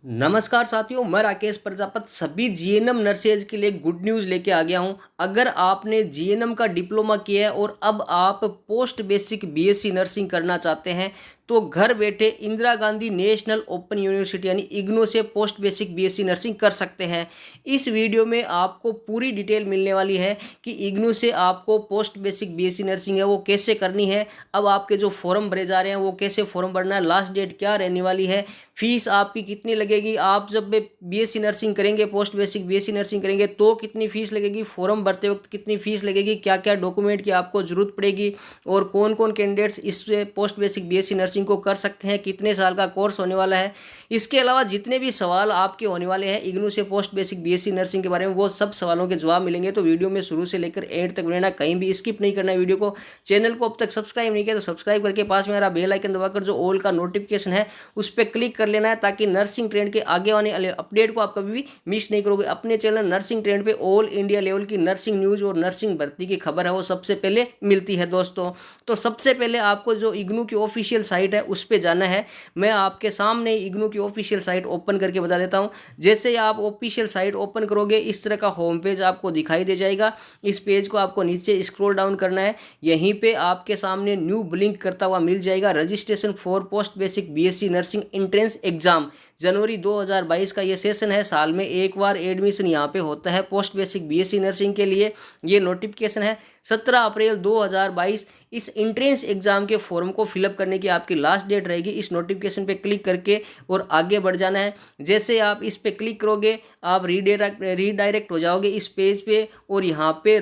नमस्कार साथियों, मैं राकेश प्रजापति सभी जीएनएम नर्सेज के लिए गुड न्यूज़ लेके आ गया हूं। अगर आपने जीएनएम का डिप्लोमा किया है और अब आप पोस्ट बेसिक बीएससी नर्सिंग करना चाहते हैं तो घर बैठे Indira Gandhi national open university यानी इग्नू से पोस्ट बेसिक बीएससी नर्सिंग कर सकते हैं। इस वीडियो में आपको पूरी डिटेल मिलने वाली है कि इग्नू से आपको पोस्ट बेसिक बीएससी नर्सिंग है वो कैसे करनी है, अब आपके जो फॉर्म भरे जा रहे हैं वो कैसे फॉर्म भरना है, लास्ट डेट क्या रहने वाली है, फीस आपकी कितनी लगेगी, आप जब बीएससी नर्सिंग करेंगे पोस्ट बेसिक बीएससी नर्सिंग करेंगे तो कितनी फीस लगेगी, फॉर्म भरते वक्त कितनी फीस लगेगी, क्या क्या डॉक्यूमेंट की आपको जरूरत पड़ेगी और कौन कौन कैंडिडेट्स इस पोस्ट बेसिक बीएससी नर्सिंग को कर सकते हैं, कितने साल का कोर्स होने वाला है। इसके अलावा जितने भी सवाल आपके होने वाले हैं इग्नू से पोस्ट बेसिक बीएससी नर्सिंग के बारे में वो सब सवालों के जवाब मिलेंगे। तो वीडियो में शुरू से लेकर एंड तक रहना, कहीं भी स्किप नहीं करना वीडियो को। चैनल को अब तक सब्सक्राइब नहीं किया तो सब्सक्राइब करके पास में आ रहा बेल आइकन दबाकर जो ऑल का नोटिफिकेशन है उस पर क्लिक कर लेना है ताकि नर्सिंग ट्रेंड के आगे आने अपडेट को आप कभी भी मिस नहीं करोगे। अपने चैनल नर्सिंग ट्रेंड पे ऑल इंडिया लेवल की नर्सिंग न्यूज़ और नर्सिंग भर्ती की खबर है वो सबसे पहले मिलती है दोस्तों। तो सबसे पहले आपको जो इग्नू की ऑफिशियल साइट है उस पर जाना है। मैं आपके सामने इग्नू की ऑफिशियल साइट ओपन करके बता देता हूँ। जैसे ही आप ऑफिशियल साइट ओपन करोगे इस तरह का होम पेज आपको दिखाई दे जाएगा। इस पेज को आपको नीचे स्क्रॉल डाउन करना है, यहीं पे आपके सामने न्यू ब्लिंक करता हुआ मिल जाएगा registration for post basic BSc nursing entrance exam. जनवरी 2022 का ये सेशन है, साल में एक बार एडमिशन यहाँ पे होता है पोस्ट बेसिक बीएससी नर्सिंग के लिए। ये नोटिफिकेशन है 17 अप्रैल 2022। इस एंट्रेंस एग्जाम के फॉर्म को फिलअप करने की आपकी लास्ट डेट रहेगी। इस नोटिफिकेशन पे क्लिक करके और आगे बढ़ जाना है। जैसे आप इस पे क्लिक करोगे आप रीडायरेक्ट हो जाओगे इस पेज पे और यहाँ पे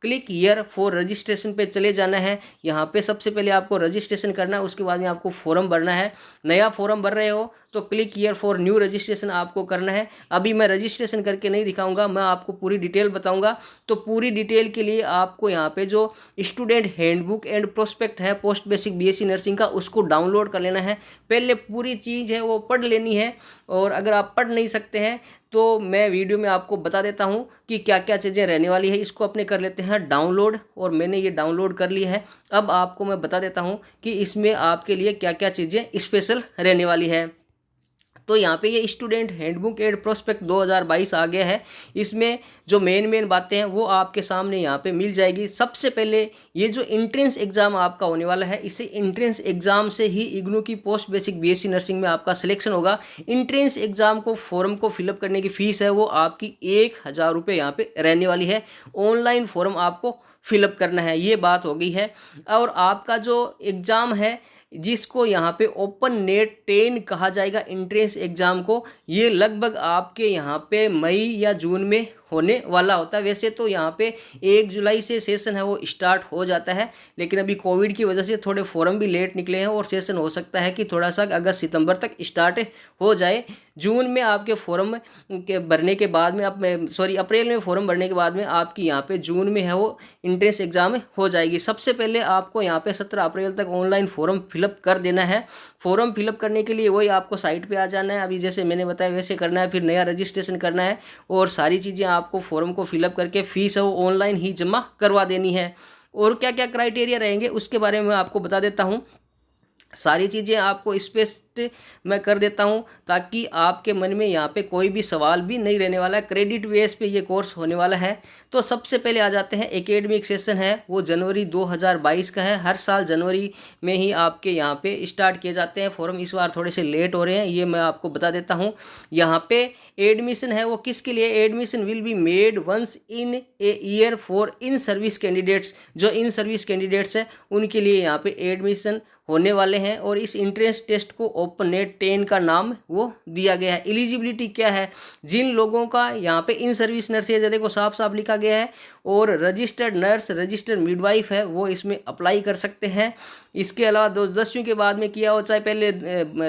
क्लिक हियर फॉर रजिस्ट्रेशन पे चले जाना है। यहाँ पे सबसे पहले आपको रजिस्ट्रेशन करना है, उसके बाद में आपको फॉर्म भरना है। नया फॉर्म भर रहे हो तो click here for new registration आपको करना है। अभी मैं रजिस्ट्रेशन करके नहीं दिखाऊंगा, मैं आपको पूरी डिटेल बताऊंगा। तो पूरी डिटेल के लिए आपको यहाँ पे जो स्टूडेंट हैंडबुक एंड प्रोस्पेक्ट है पोस्ट बेसिक बीएससी नर्सिंग का उसको डाउनलोड कर लेना है। पहले पूरी चीज़ है वो पढ़ लेनी है और अगर आप पढ़ नहीं सकते हैं तो मैं वीडियो में आपको बता देता हूँ कि क्या क्या चीज़ें रहने वाली है। इसको अपने कर लेते हैं डाउनलोड और मैंने ये डाउनलोड कर लिया है। अब आपको मैं बता देता हूँ कि इसमें आपके लिए क्या क्या चीज़ें स्पेशल रहने वाली है। तो यहाँ पे ये स्टूडेंट हैंडबुक एंड प्रोस्पेक्ट 2022 आ गया है। इसमें जो मेन बातें हैं वो आपके सामने यहाँ पे मिल जाएगी। सबसे पहले ये जो एंट्रेंस एग्जाम आपका होने वाला है, इसे एंट्रेंस एग्जाम से ही इग्नू की पोस्ट बेसिक बीएससी नर्सिंग में आपका सिलेक्शन होगा। एंट्रेंस एग्जाम को फॉर्म को फिलअप करने की फीस है वो आपकी 1000 रुपये यहाँ पे रहने वाली है। ऑनलाइन फॉर्म आपको फिलअप करना है, ये बात हो गई है। और आपका जो एग्ज़ाम है जिसको यहाँ पे ओपन नेट 10 कहा जाएगा एंट्रेंस एग्जाम को, ये लगभग आपके यहाँ पे मई या जून में होने वाला होता है। वैसे तो यहाँ पे 1 जुलाई से सेशन है वो स्टार्ट हो जाता है, लेकिन अभी कोविड की वजह से थोड़े फॉर्म भी लेट निकले हैं और सेशन हो सकता है कि थोड़ा सा अगस्त सितंबर तक स्टार्ट हो जाए। जून में आपके फॉर्म के भरने के बाद में अप्रैल में फॉर्म भरने के बाद में आपकी यहाँ पे जून में है वो एंट्रेंस एग्जाम हो जाएगी। सबसे पहले आपको यहाँ पे 17 अप्रैल तक ऑनलाइन फॉर्म फिलअप कर देना है। फॉर्म फिलअप करने के लिए वही आपको साइट पे आ जाना है, अभी जैसे मैंने बताया वैसे करना है, फिर नया रजिस्ट्रेशन करना है और सारी चीज़ें आपको फॉर्म को फिलअप करके फीस है वो ऑनलाइन ही जमा करवा देनी है। और क्या क्या क्राइटेरिया रहेंगे उसके बारे में मैं आपको बता देता हूँ। सारी चीज़ें आपको स्पष्ट मैं कर देता हूं ताकि आपके मन में यहाँ पे कोई भी सवाल भी नहीं रहने वाला है। क्रेडिट बेस पे ये कोर्स होने वाला है। तो सबसे पहले आ जाते हैं, एकेडमिक सेशन है वो जनवरी 2022 का है। हर साल जनवरी में ही आपके यहाँ पे स्टार्ट किए जाते हैं फॉर्म, इस बार थोड़े से लेट हो रहे हैं, ये मैं आपको बता देता हूँ। यहाँ पे एडमिशन है वो किसके लिए, admission will be made once in a year for in service candidates. जो इन सर्विस कैंडिडेट्स हैं उनके लिए यहाँ पे एडमिशन होने वाले हैं। और इस एंट्रेंस टेस्ट को ओपन नेट 10 का नाम वो दिया गया है। एलिजिबिलिटी क्या है, जिन लोगों का यहाँ पे इन सर्विस नर्सेज देखो साफ साफ लिखा गया है और रजिस्टर्ड नर्स रजिस्टर्ड मिडवाइफ है वो इसमें अप्लाई कर सकते हैं। इसके अलावा 10वीं के बाद में किया हो, चाहे पहले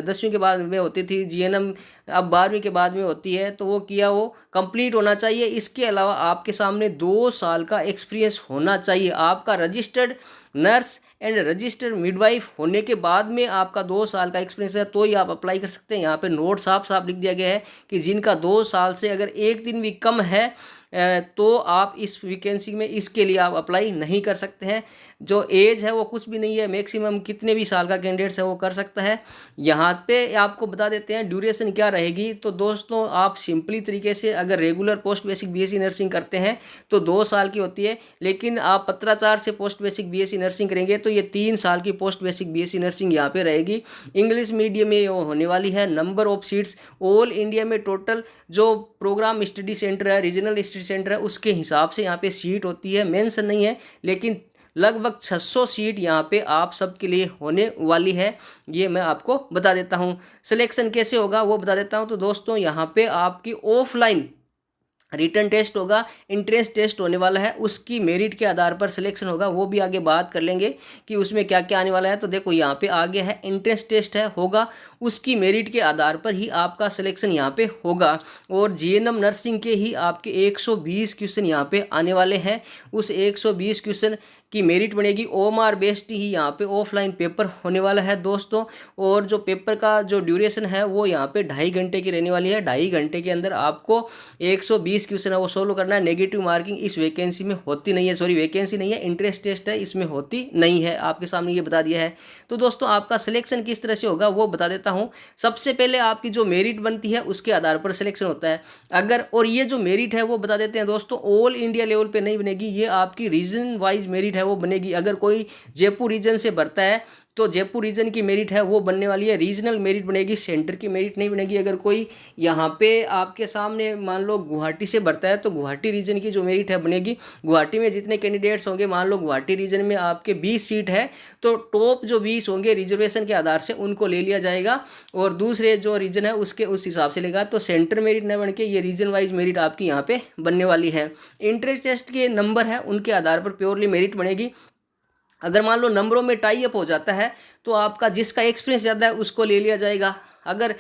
10वीं के बाद में होती थी जीएनएम, अब 12वीं के बाद में होती है, तो वो किया वो कंप्लीट होना चाहिए। इसके अलावा आपके सामने 2 साल का एक्सपीरियंस होना चाहिए। आपका registered nurse and registered midwife होने के बाद में आपका 2 साल का एक्सपीरियंस है तो ही आप अप्लाई कर सकते हैं। यहाँ पे नोट साफ साफ लिख दिया गया है कि जिनका 2 साल से अगर एक दिन भी कम है तो आप इस वैकेंसी में इसके लिए आप अप्लाई नहीं कर सकते हैं। जो एज है वो कुछ भी नहीं है, मैक्सिमम कितने भी साल का कैंडिडेट्स है वो कर सकता है। यहाँ पे आपको बता देते हैं ड्यूरेशन क्या रहेगी। तो दोस्तों आप सिंपली तरीके से अगर regular post basic BSc nursing करते हैं तो 2 साल की होती है, लेकिन आप पत्राचार से पोस्ट बेसिक बीएससी नर्सिंग करेंगे तो ये 3 साल की पोस्ट बेसिक बीएससी नर्सिंग यहाँ पे रहेगी। इंग्लिश मीडियम में ये होने वाली है। Number of seats all India में टोटल जो प्रोग्राम स्टडी सेंटर है, रीजनल स्टडी सेंटर है, उसके हिसाब से यहाँ पे सीट होती है, मेंशन नहीं है, लेकिन लगभग 600 सीट यहाँ पे आप सबके लिए होने वाली है। ये मैं आपको बता देता हूँ। सिलेक्शन कैसे होगा वो बता देता हूँ। तो दोस्तों यहाँ पे आपकी ऑफलाइन रिटन टेस्ट होगा, एंट्रेंस टेस्ट होने वाला है, उसकी मेरिट के आधार पर सिलेक्शन होगा। वो भी आगे बात कर लेंगे कि उसमें क्या क्या आने वाला है। तो देखो यहाँ पे आगे है एंट्रेंस टेस्ट है होगा, उसकी मेरिट के आधार पर ही आपका सिलेक्शन यहाँ पे होगा। और जीएनएम नर्सिंग के ही आपके 120 क्वेश्चन यहाँ पे आने वाले हैं। उस 120 क्वेश्चन की मेरिट बनेगी। ओएमआर बेस्ड ही यहाँ पे ऑफलाइन पेपर होने वाला है दोस्तों। और जो पेपर का जो ड्यूरेशन है वो यहाँ पे 2.5 घंटे की रहने वाली है। 2.5 घंटे के अंदर आपको 120 क्वेश्चन है वो सोल्व करना है। नेगेटिव मार्किंग इस वैकेंसी में होती नहीं है, सॉरी वैकेंसी नहीं है, इंट्रेंस टेस्ट है, इसमें होती नहीं है। आपके सामने ये बता दिया है। तो दोस्तों आपका सिलेक्शन किस तरह से होगा वो बता देता हूँ। सबसे पहले आपकी जो मेरिट बनती है उसके आधार पर सिलेक्शन होता है। अगर और ये जो मेरिट है वो बता देते हैं दोस्तों, ऑल इंडिया लेवल पे नहीं बनेगी, ये आपकी रीजन वाइज मेरिट है वो बनेगी। अगर कोई जयपुर रीजन से भरता है तो जयपुर रीजन की मेरिट है वो बनने वाली है, रीजनल मेरिट बनेगी, सेंटर की मेरिट नहीं बनेगी। अगर कोई यहाँ पे आपके सामने मान लो गुवाहाटी से भरता है तो गुवाहाटी रीजन की जो मेरिट है बनेगी। गुवाहाटी में जितने कैंडिडेट्स होंगे, मान लो गुवाहाटी रीजन में आपके 20 सीट है तो टॉप जो 20 होंगे रिजर्वेशन के आधार से उनको ले लिया जाएगा, और दूसरे जो रीजन है उसके उस हिसाब से लेगा। तो सेंटर मेरिट न बन के ये रीजन वाइज मेरिट आपकी यहाँ पे बनने वाली है। इंट्रेंस टेस्ट के नंबर है उनके आधार पर प्योरली मेरिट बनेगी। अगर मान लो नंबरों में टाई अप हो जाता है तो आपका जिसका एक्सपीरियंस ज़्यादा है उसको ले लिया जाएगा। अगर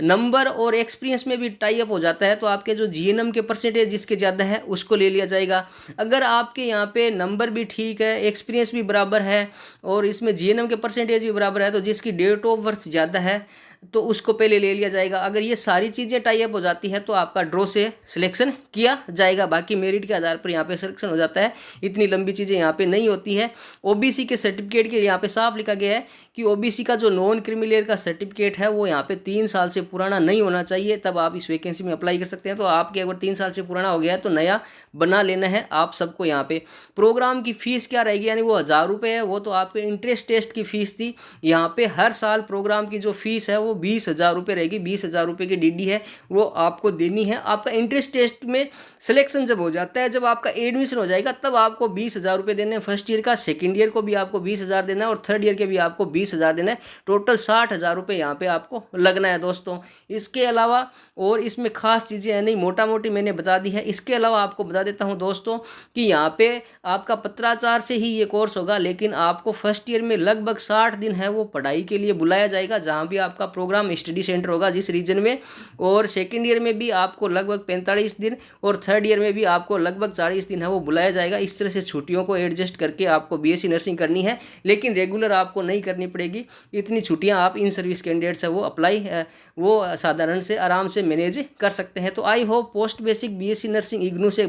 नंबर और एक्सपीरियंस में भी टाई अप हो जाता है तो आपके जो जीएनएम के परसेंटेज जिसके ज़्यादा है उसको ले लिया जाएगा। अगर आपके यहाँ पे नंबर भी ठीक है, एक्सपीरियंस भी बराबर है और इसमें जीएनएम के परसेंटेज भी बराबर है तो जिसकी डेट ऑफ बर्थ ज़्यादा है तो उसको पहले ले लिया जाएगा। अगर ये सारी चीज़ें टाई अप हो जाती है तो आपका ड्रॉ से सिलेक्शन किया जाएगा। बाकी मेरिट के आधार पर यहाँ पे सिलेक्शन हो जाता है। इतनी लंबी चीज़ें यहाँ पे नहीं होती है। ओबीसी के सर्टिफिकेट के यहाँ पे साफ लिखा गया है कि ओबीसी का जो नॉन क्रिमिलियर का सर्टिफिकेट है वो यहाँ पे 3 साल से पुराना नहीं होना चाहिए, तब आप इस वैकेंसी में अप्लाई कर सकते हैं। तो आपके अगर 3 साल से पुराना हो गया है तो नया बना लेना है आप सबको। यहाँ पे प्रोग्राम की फ़ीस क्या रहेगी, यानी वो 1000 रुपये है, वो तो आपके इंट्रेंस टेस्ट की फ़ीस थी। यहाँ पे हर साल प्रोग्राम की जो फीस है वो 20,000 रुपये रहेगी। 20,000 रुपये की डीडी है वो आपको देनी है। आपका इंट्रेंस टेस्ट में सिलेक्शन जब हो जाता है, जब आपका एडमिशन हो जाएगा तब आपको 20,000 रुपये देने हैं फर्स्ट ईयर का, सेकेंड ईयर को भी आपको 20,000 देना है और थर्ड ईयर के भी आपको 20,000 देना है। टोटल 60,000 रुपये यहाँ पे आपको लगना है दोस्तों। इसके अलावा और इसमें खास चीज़ें हैं नहीं, मोटा मोटी मैंने बता दी है। इसके अलावा आपको बता देता हूँ दोस्तों कि यहाँ पे आपका पत्राचार से ही ये कोर्स होगा, लेकिन आपको फर्स्ट ईयर में लगभग 60 दिन है वो पढ़ाई के लिए बुलाया जाएगा, जहाँ भी आपका प्रोग्राम स्टडी सेंटर होगा जिस रीजन में। और सेकेंड ईयर में भी आपको लगभग 45 दिन और थर्ड ईयर में भी आपको लगभग 40 दिन है वो बुलाया जाएगा। इस तरह से छुट्टियों को एडजस्ट करके आपको बीएससी नर्सिंग करनी है, लेकिन रेगुलर आपको नहीं करनी पड़ेगी। इतनी छुट्टियां आप इन सर्विस कैंडिडेट्स है वो अप्लाई वो साधारण से आराम से मैनेज कर सकते हैं। तो I hope post basic BSc nursing IGNOU से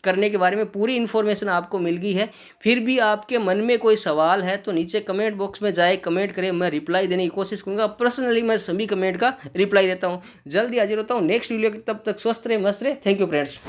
करने के बारे में पूरी इन्फॉर्मेशन आपको मिल गई है। फिर भी आपके मन में कोई सवाल है तो नीचे कमेंट बॉक्स में जाए, कमेंट करें, मैं रिप्लाई देने की कोशिश करूँगा। पर्सनली मैं सभी कमेंट का रिप्लाई देता हूँ। जल्दी हाजिर होता हूँ नेक्स्ट वीडियो की, तब तक स्वस्थ रहे, मस्त रहे। Thank you friends.